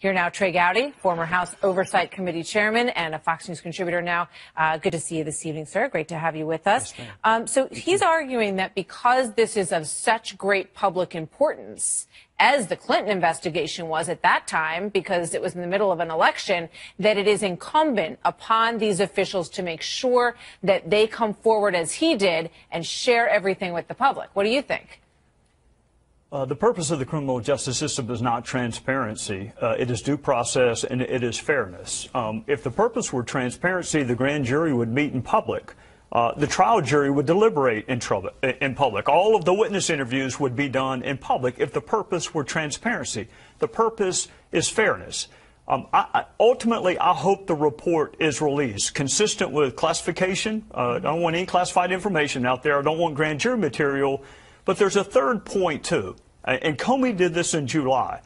Here now, Trey Gowdy, former House Oversight Committee chairman and a Fox News contributor now. Good to see you this evening, sir. Great to have you with us. Yes, so he's arguing that because this is of such great public importance, as the Clinton investigation was at that time, because it was in the middle of an election, that it is incumbent upon these officials to make sure that they come forward as he did and share everything with the public. What do you think? The purpose of the criminal justice system is not transparency. It is due process and it is fairness. If the purpose were transparency, the grand jury would meet in public. The trial jury would deliberate in public. All of the witness interviews would be done in public if the purpose were transparency. The purpose is fairness. Ultimately, I hope the report is released consistent with classification. I don't want any classified information out there. I don't want grand jury material. But there's a third point, too. And Comey did this in July.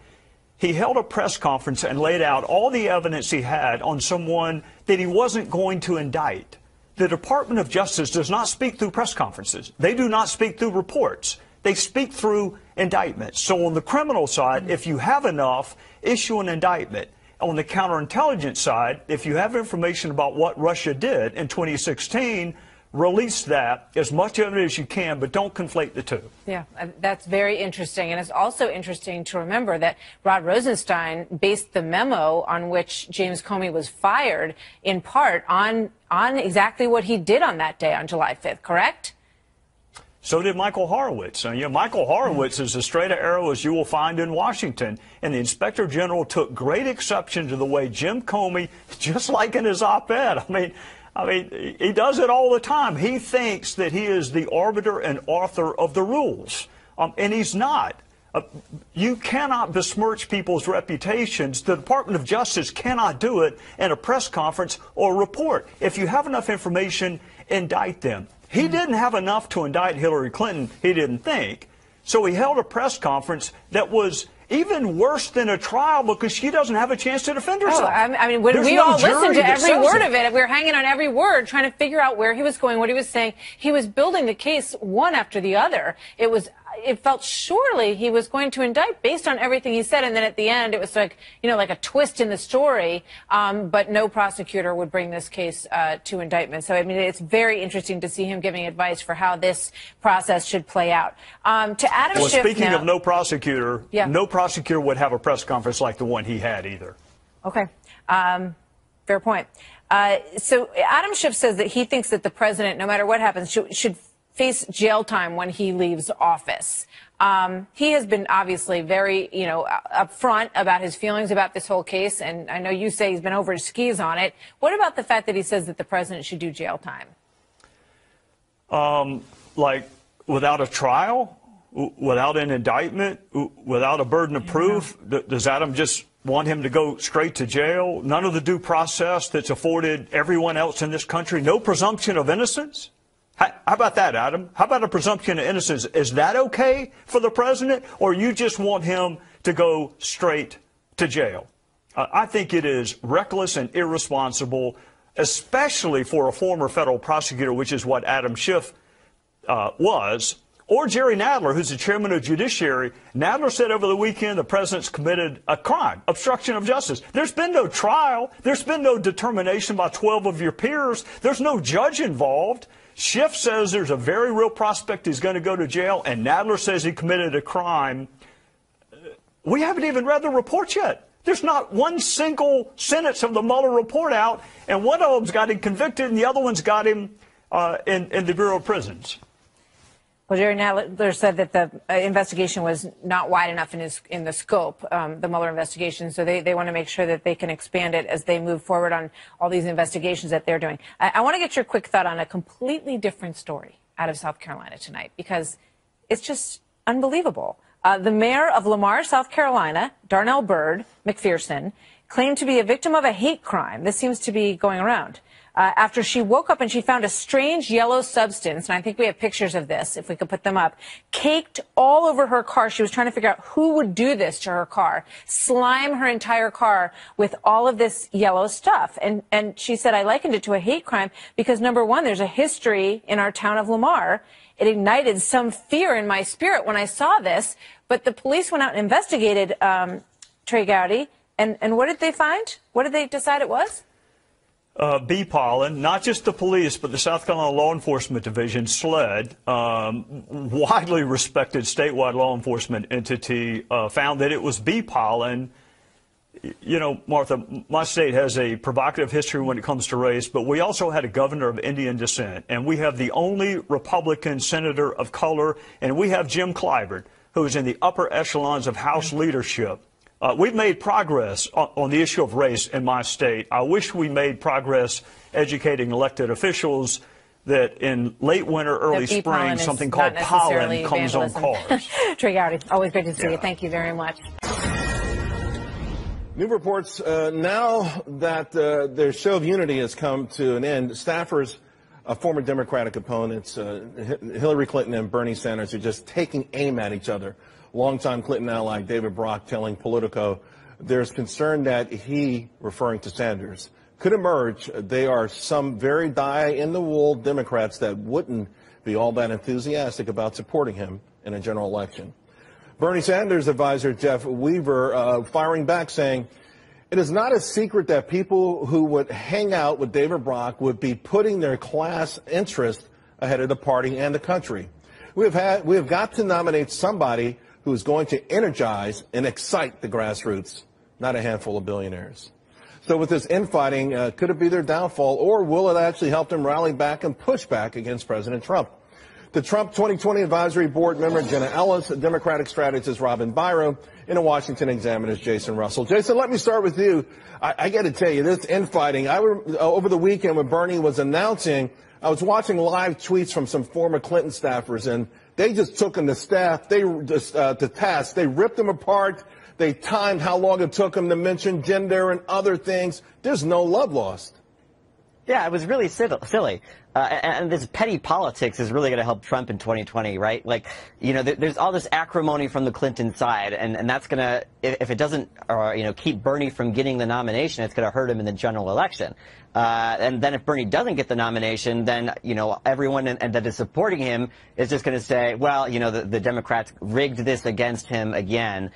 He held a press conference and laid out all the evidence he had on someone that he wasn't going to indict. The Department of Justice does not speak through press conferences. They do not speak through reports. They speak through indictments. So on the criminal side, if you have enough, issue an indictment. On the counterintelligence side, if you have information about what Russia did in 2016, release that, as much of it as you can, but don't conflate the two. Yeah, that's very interesting. And it's also interesting to remember that Rod Rosenstein based the memo on which James Comey was fired in part on exactly what he did on that day, on July 5th, correct? So did Michael Horowitz. Michael Horowitz is as straight an arrow as you will find in Washington. And the Inspector General took great exception to the way Jim Comey, just like in his op-ed, I mean, he does it all the time. He thinks that he is the arbiter and author of the rules, and he's not. You cannot besmirch people's reputations. The Department of Justice cannot do it in a press conference or report. If you have enough information, indict them. He didn't have enough to indict Hillary Clinton, he didn't think. So he held a press conference that was even worse than a trial because she doesn't have a chance to defend herself. Oh, I mean, when we all listened to every word of it, we were hanging on every word, trying to figure out where he was going, what he was saying. He was building the case one after the other. It felt surely he was going to indict based on everything he said. And then at the end, it was like, like a twist in the story. But no prosecutor would bring this case to indictment. So, I mean, it's very interesting to see him giving advice for how this process should play out. To Adam Schiff speaking of no prosecutor, no prosecutor would have a press conference like the one he had either. Okay. Fair point. So Adam Schiff says that he thinks that the president, no matter what happens, should face jail time when he leaves office. He has been obviously very, upfront about his feelings about this whole case. And I know you say he's been over his skis on it. What about the fact that he says that the president should do jail time? Like without a trial, without an indictment, without a burden of proof? Does Adam just want him to go straight to jail? None of the due process that's afforded everyone else in this country? No presumption of innocence? How about that, Adam? How about a presumption of innocence? Is that okay for the president, or you just want him to go straight to jail? I think it is reckless and irresponsible, especially for a former federal prosecutor, which is what Adam Schiff was, or Jerry Nadler, who's the chairman of Judiciary. Nadler said over the weekend the president's committed a crime, obstruction of justice. There's been no trial. There's been no determination by 12 of your peers. There's no judge involved. Schiff says there's a very real prospect he's going to go to jail, and Nadler says he committed a crime. We haven't even read the report yet. There's not one single sentence of the Muller report out, and one of them's got him convicted, and the other one's got him in the Bureau of Prisons. Well, Jerry Nadler said that the investigation was not wide enough in the scope, the Mueller investigation. So they want to make sure that they can expand it as they move forward on all these investigations that they're doing. I want to get your quick thought on a completely different story out of South Carolina tonight, because it's just unbelievable. The mayor of Lamar, South Carolina, Darnell Byrd McPherson, claimed to be a victim of a hate crime. This seems to be going around. After she woke up and she found a strange yellow substance, and I think we have pictures of this, if we could put them up, caked all over her car. She was trying to figure out who would do this to her car, slime her entire car with all of this yellow stuff. And she said, I likened it to a hate crime because, number one, there's a history in our town of Lamar. It ignited some fear in my spirit when I saw this. But the police went out and investigated, Trey Gowdy. And what did they find? What did they decide it was? Bee pollen, not just the police, but the South Carolina Law Enforcement Division, SLED, widely respected statewide law enforcement entity, found that it was bee pollen. You know, Martha, my state has a provocative history when it comes to race, but we also had a governor of Indian descent, and we have the only Republican senator of color, and we have Jim Clyburn, who is in the upper echelons of House leadership. We've made progress on the issue of race in my state. I wish we made progress educating elected officials that in late winter, early spring, something called pollen comes on cars. Trey Gowdy, always great to see you. Thank you very much. New reports now that their show of unity has come to an end. Staffers, former Democratic opponents, Hillary Clinton and Bernie Sanders, are just taking aim at each other. Longtime Clinton ally David Brock telling Politico there's concern that he, referring to Sanders, could emerge. They are some very die-in-the-wool Democrats that wouldn't be all that enthusiastic about supporting him in a general election. Bernie Sanders advisor Jeff Weaver firing back, saying it is not a secret that people who would hang out with David Brock would be putting their class interest ahead of the party and the country. We have got to nominate somebody who is going to energize and excite the grassroots, not a handful of billionaires. So with this infighting, could it be their downfall, or will it actually help them rally back and push back against President Trump? The Trump 2020 Advisory Board member Jenna Ellis, Democratic strategist Robin Byro, and a Washington Examiner's Jason Russell. Jason, let me start with you. I got to tell you, this infighting, over the weekend when Bernie was announcing, I was watching live tweets from some former Clinton staffers, and they just took them to staff. They just to task. They ripped them apart. They timed how long it took them to mention gender and other things. There's no love lost. Yeah, it was really silly. And this petty politics is really going to help Trump in 2020, right? Like, you know, there's all this acrimony from the Clinton side, and that's going to, if it doesn't, keep Bernie from getting the nomination, it's going to hurt him in the general election. And then if Bernie doesn't get the nomination, then, everyone that is supporting him is just going to say, well, the Democrats rigged this against him again.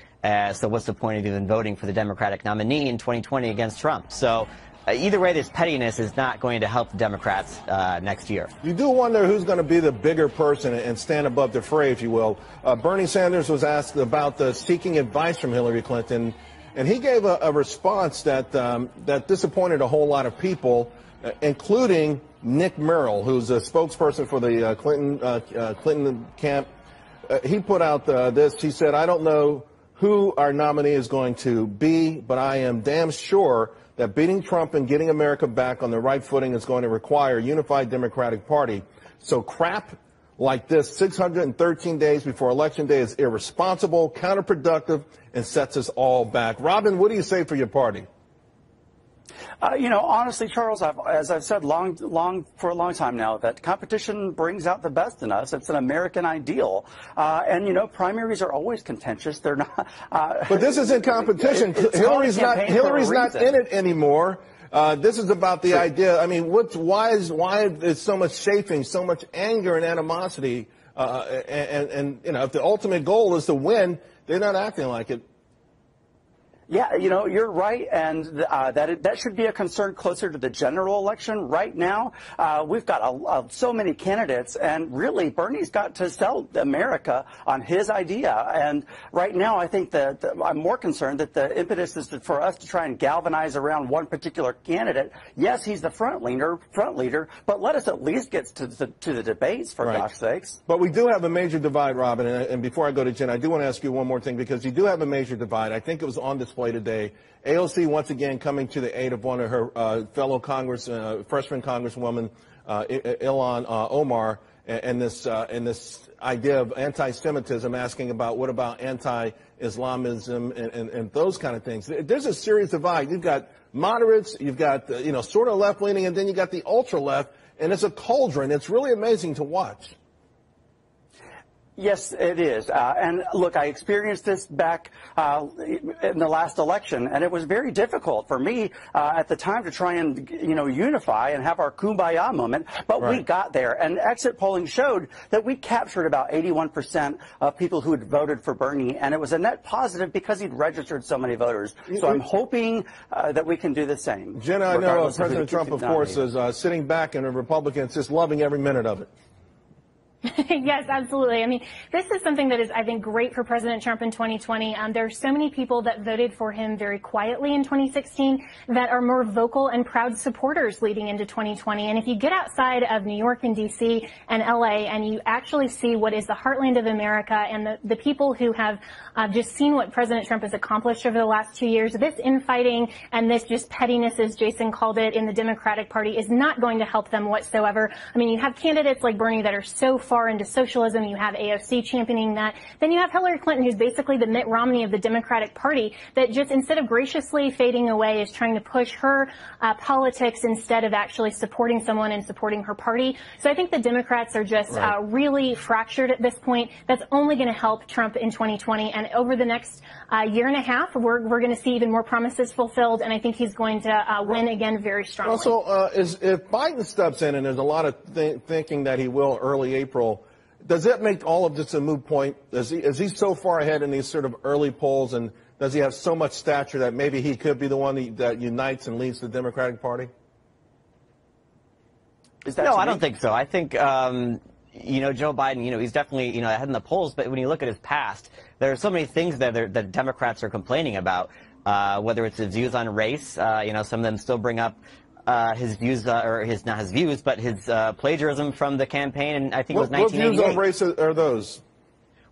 So what's the point of even voting for the Democratic nominee in 2020 against Trump? So either way, this pettiness is not going to help the Democrats next year. You do wonder who's going to be the bigger person and stand above the fray, if you will. Bernie Sanders was asked about seeking advice from Hillary Clinton, and he gave a response that disappointed a whole lot of people, including Nick Merrill, who's a spokesperson for the Clinton camp. He put out this. He said, "I don't know who our nominee is going to be, but I am damn sure that beating Trump and getting America back on the right footing is going to require a unified Democratic Party. So crap like this 613 days before Election Day is irresponsible, counterproductive, and sets us all back." Robin, what do you say for your party? Honestly, Charles, as I've said for a long time now, that competition brings out the best in us. It's an American ideal. Primaries are always contentious. They're not. But this isn't competition. Hillary's not in it anymore. This is about the idea. I mean, why is so much chafing, so much anger and animosity? If the ultimate goal is to win, they're not acting like it. Yeah, you're right, and that should be a concern closer to the general election. Right now, we've got so many candidates, and really, Bernie's got to sell America on his idea. And right now, I think that I'm more concerned that the impetus is for us to try and galvanize around one particular candidate. Yes, he's the front leader, but let us at least get to the debates, for gosh sakes. But we do have a major divide, Robin, and before I go to Jen, I do want to ask you one more thing, because you do have a major divide. I think it was on display today. AOC once again coming to the aid of one of her fellow freshman Congresswoman, Ilhan Omar, and this idea of anti-Semitism, asking about what about anti-Islamism and those kind of things. There's a serious divide. You've got moderates, you've got sort of left-leaning, and then you got the ultra-left, and it's a cauldron. It's really amazing to watch. Yes, it is. And look, I experienced this back in the last election, and it was very difficult for me at the time to try and, unify and have our kumbaya moment. But we got there, and exit polling showed that we captured about 81% of people who had voted for Bernie, and it was a net positive because he'd registered so many voters. So I'm hoping that we can do the same. Jenna, I know President Trump, of course, is sitting back, and the Republicans just loving every minute of it. Yes, absolutely. I mean, this is something that is, I think, great for President Trump in 2020. There are so many people that voted for him very quietly in 2016 that are more vocal and proud supporters leading into 2020. And if you get outside of New York and D.C. and L.A. and you actually see what is the heartland of America and the people who have just seen what President Trump has accomplished over the last 2 years, this infighting and this just pettiness, as Jason called it, in the Democratic Party is not going to help them whatsoever. I mean, you have candidates like Bernie that are so far into socialism. You have AOC championing that. Then you have Hillary Clinton, who's basically the Mitt Romney of the Democratic Party, that just instead of graciously fading away is trying to push her politics instead of actually supporting someone and supporting her party. So I think the Democrats are just really fractured at this point. That's only going to help Trump in 2020. And over the next year and a half, we're going to see even more promises fulfilled. And I think he's going to win again very strongly. Also, if Biden steps in, and there's a lot of thinking that he will early April, does that make all of this a moot point? Is he so far ahead in these sort of early polls, and does he have so much stature that maybe he could be the one that unites and leads the Democratic Party? No, I don't think so. I think, Joe Biden, he's definitely, ahead in the polls, but when you look at his past, there are so many things that Democrats are complaining about, whether it's his views on race, some of them still bring up his views, or not his views, but his plagiarism from the campaign, and I think it was 1988. What views on race are those?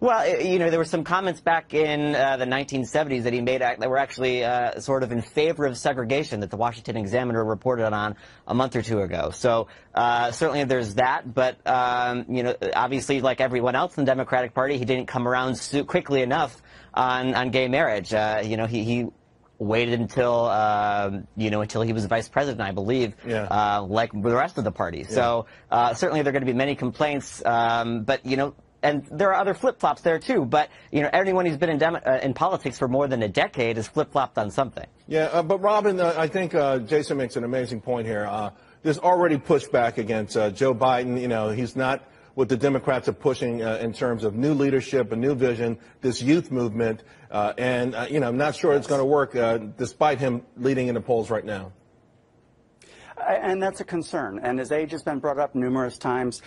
Well, there were some comments back in the 1970s that he made that were actually sort of in favor of segregation that the Washington Examiner reported on a month or two ago. So certainly there's that, but obviously, like everyone else in the Democratic Party, he didn't come around quickly enough on gay marriage. He waited until until he was vice president, I believe, like the rest of the party. So certainly there are going to be many complaints, but and there are other flip-flops there too. But anyone who's been in politics for more than a decade has flip-flopped on something. Yeah, but Robin, I think Jason makes an amazing point here. There's already pushback against Joe Biden. He's not what the Democrats are pushing in terms of new leadership, a new vision, this youth movement, and I'm not sure it's going to work despite him leading in the polls right now. And that's a concern. And his age has been brought up numerous times.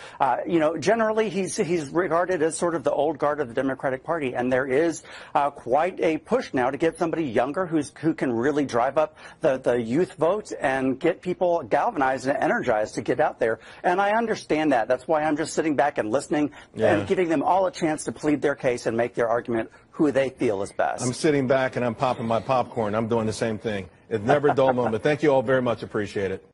Generally, he's regarded as sort of the old guard of the Democratic Party. And there is quite a push now to get somebody younger who can really drive up the youth vote and get people galvanized and energized to get out there. And I understand that. That's why I'm just sitting back and listening and giving them all a chance to plead their case and make their argument who they feel is best. I'm sitting back and I'm popping my popcorn. I'm doing the same thing. It's never a dull moment. Thank you all very much. Appreciate it.